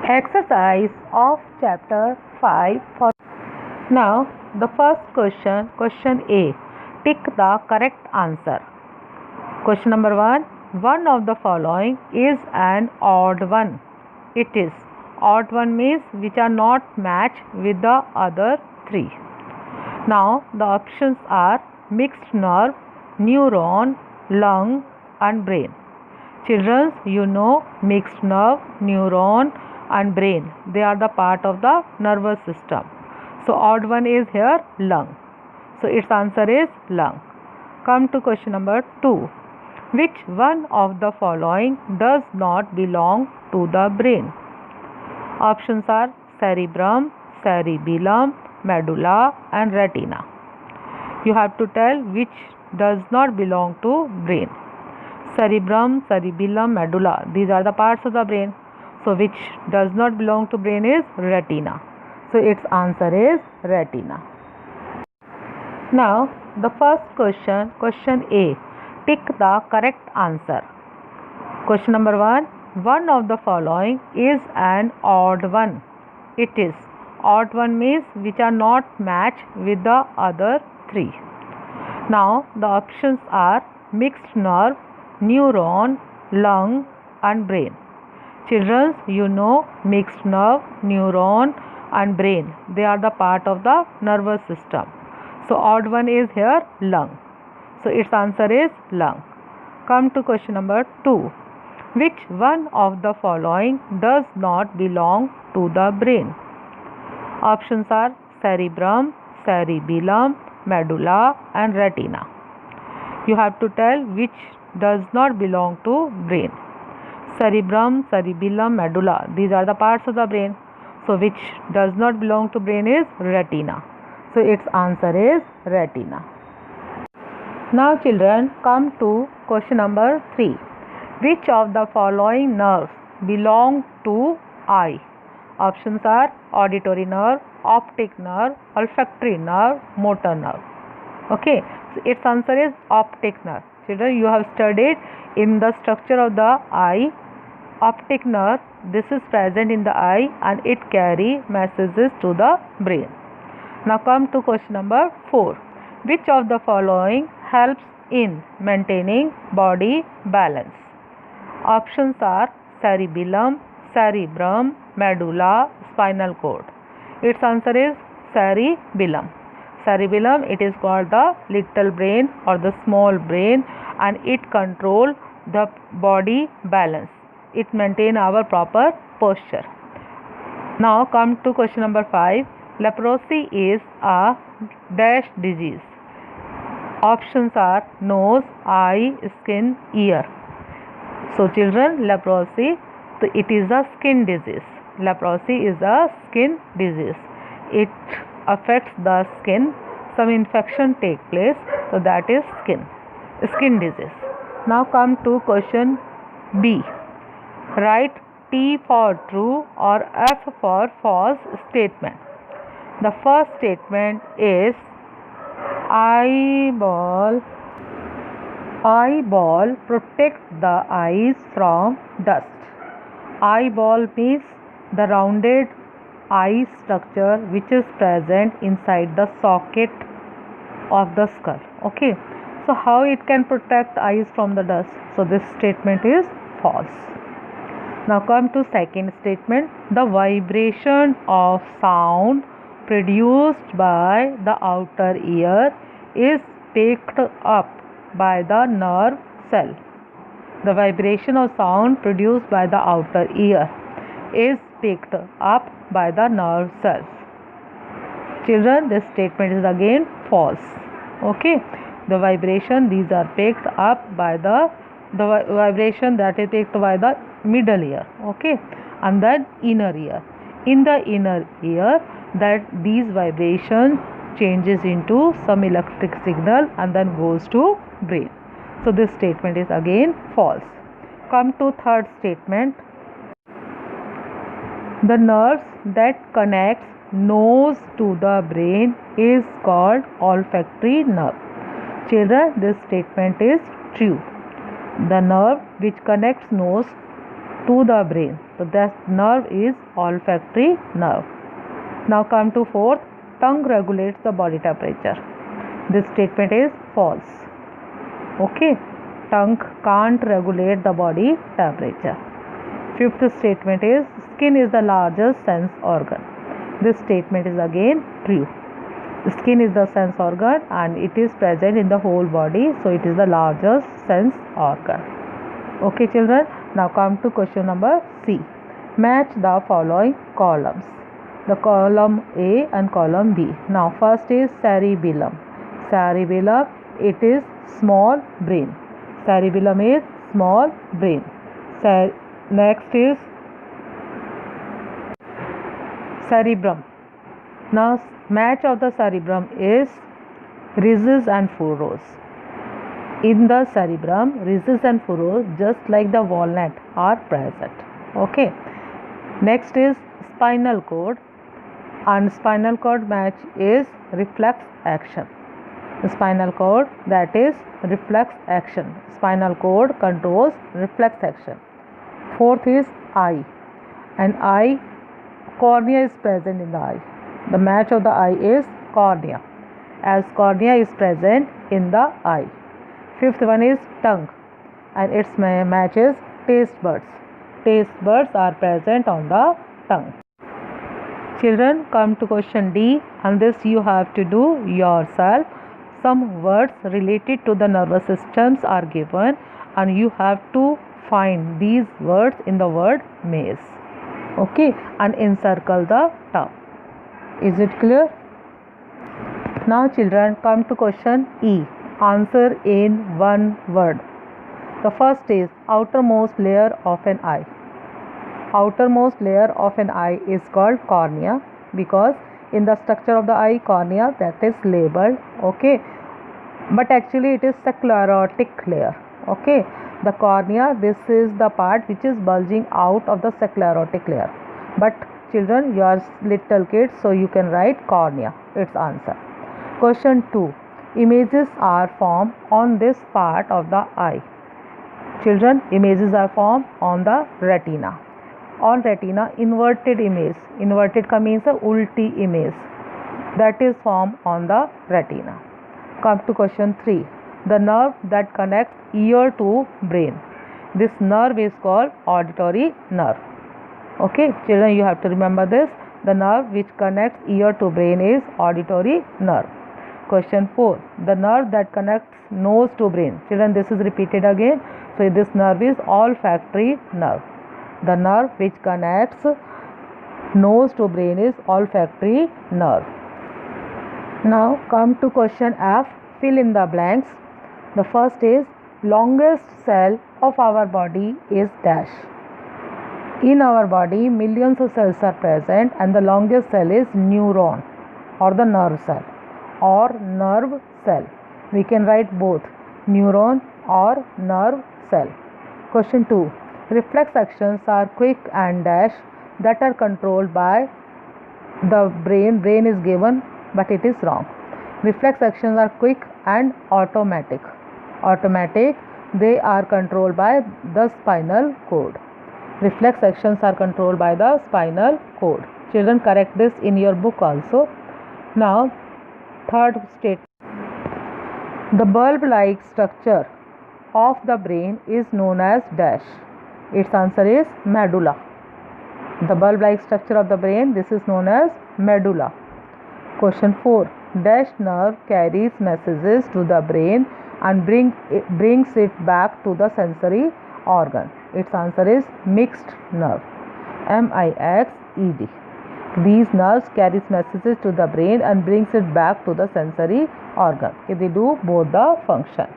Exercise of chapter 5 for now. The first question A. Tick the correct answer. Question number 1. One of the following is an odd one. It is. Odd one means which are not matched with the other three. Now the options are mixed nerve, neuron, lung and brain. Children, you know mixed nerve, neuron and brain. They are the part of the nervous system. So odd one is here lung. So its answer is lung. Come to question number 2. Which one of the following does not belong to the brain? Options are cerebrum, cerebellum, medulla and retina. You have to tell which does not belong to brain. Cerebrum, cerebellum, medulla. These are the parts of the brain. So which does not belong to brain is retina. So its answer is retina. Now the first question A. Tick the correct answer. Question number 1. One of the following is an odd one. It is. Odd one means which are not matched with the other three. Now the options are mixed nerve, neuron, lung and brain. Children, you know mixed nerve, neuron and brain. They are the part of the nervous system. So odd one is here lung. So its answer is lung. Come to question number 2. Which one of the following does not belong to the brain? Options are cerebrum, cerebellum, medulla and retina. You have to tell which does not belong to brain. Cerebrum, cerebellum, medulla. These are the parts of the brain. So which does not belong to brain is retina. So its answer is retina. Now children, come to question number 3. Which of the following nerves belong to eye? Options are auditory nerve, optic nerve, olfactory nerve, motor nerve. Okay, so its answer is optic nerve. Children, you have studied in the structure of the eye. Optic nerve, this is present in the eye and it carry messages to the brain. Now come to question number 4. Which of the following helps in maintaining body balance? Options are cerebellum, cerebrum, medulla, spinal cord. Its answer is cerebellum. Cerebellum, it is called the little brain or the small brain, and it controls the body balance. It maintains our proper posture. Now come to question number 5. Leprosy is a dash disease. Options are nose, eye, skin, ear. So children, leprosy, it is a skin disease. Leprosy is a skin disease. It affects the skin. Some infection take place. So that is skin disease. Now come to question B. Write T for true or F for false statement. The first statement is eyeball protects the eyes from dust. Eyeball means the rounded eye structure which is present inside the socket of the skull. Okay, so how it can protect eyes from the dust? So this statement is false. Now come to second statement. The vibration of sound produced by the outer ear is picked up by the nerve cell. The vibration of sound produced by the outer ear is picked up by the nerve cells. Children, this statement is again false. Okay, the vibration, these are picked up by the vibration that is picked by the middle ear. Okay, and then inner ear. In the inner ear, that these vibrations changes into some electric signal and then goes to brain. So this statement is again false. Come to third statement. The nerves that connects nose to the brain is called olfactory nerve. Children, this statement is true. The nerve which connects nose to the brain. So that nerve is olfactory nerve. Now come to fourth, tongue regulates the body temperature. This statement is false. Okay, tongue can't regulate the body temperature. Fifth statement is skin is the largest sense organ. This statement is again true. Skin is the sense organ and it is present in the whole body, so it is the largest sense organ. Okay children, now come to question number C. Match the following columns. The column A and column B. Now first is cerebellum. Cerebellum, it is small brain. Cerebellum is small brain. Next is cerebrum. Now match of the cerebrum is ridges and furrows. In the cerebrum, ridges and furrows just like the walnut are present. Okay. Next is spinal cord, and spinal cord match is reflex action. The spinal cord, that is reflex action. Spinal cord controls reflex action. Fourth is eye, and eye, cornea is present in the eye. The match of the eye is cornea, as cornea is present in the eye. Fifth one is tongue, and its match is taste buds. Taste buds are present on the tongue. Children, come to question D, and this you have to do yourself. Some words related to the nervous systems are given, and you have to find these words in the word maze. Okay, and encircle the top. Is it clear? Now children, come to question E. Answer in one word. The first is outermost layer of an eye. Outermost layer of an eye is called cornea, because in the structure of the eye, cornea, that is labeled. Okay, but actually it is sclerotic layer. Okay, the cornea, this is the part which is bulging out of the sclerotic layer. But children, you are little kids, so you can write cornea, its answer. Question 2. Images are formed on this part of the eye. Children, images are formed on the retina. On retina, inverted image, inverted ka means a ulti image, that is formed on the retina. Come to question 3. The nerve that connects ear to brain. This nerve is called auditory nerve. Okay, children, you have to remember this. The nerve which connects ear to brain is auditory nerve. Question 4. The nerve that connects nose to brain. Children, this is repeated again. So this nerve is olfactory nerve. The nerve which connects nose to brain is olfactory nerve. Now come to question F. Fill in the blanks. The first is longest cell of our body is dash. In our body, millions of cells are present, and the longest cell is neuron or the nerve cell or nerve cell. We can write both neuron or nerve cell. Question 2. Reflex actions are quick and dash that are controlled by the brain. Brain is given, but it is wrong. Reflex actions are quick and automatic. Automatic, they are controlled by the spinal cord. Reflex actions are controlled by the spinal cord. Children, correct this in your book also. Now, third statement. The bulb-like structure of the brain is known as dash. Its answer is medulla. The bulb-like structure of the brain, this is known as medulla. Question 4. Dash nerve carries messages to the brain and brings it back to the sensory organ. Its answer is mixed nerve. MIXED. These nerves carries messages to the brain and brings it back to the sensory organ. Okay, they do both the function.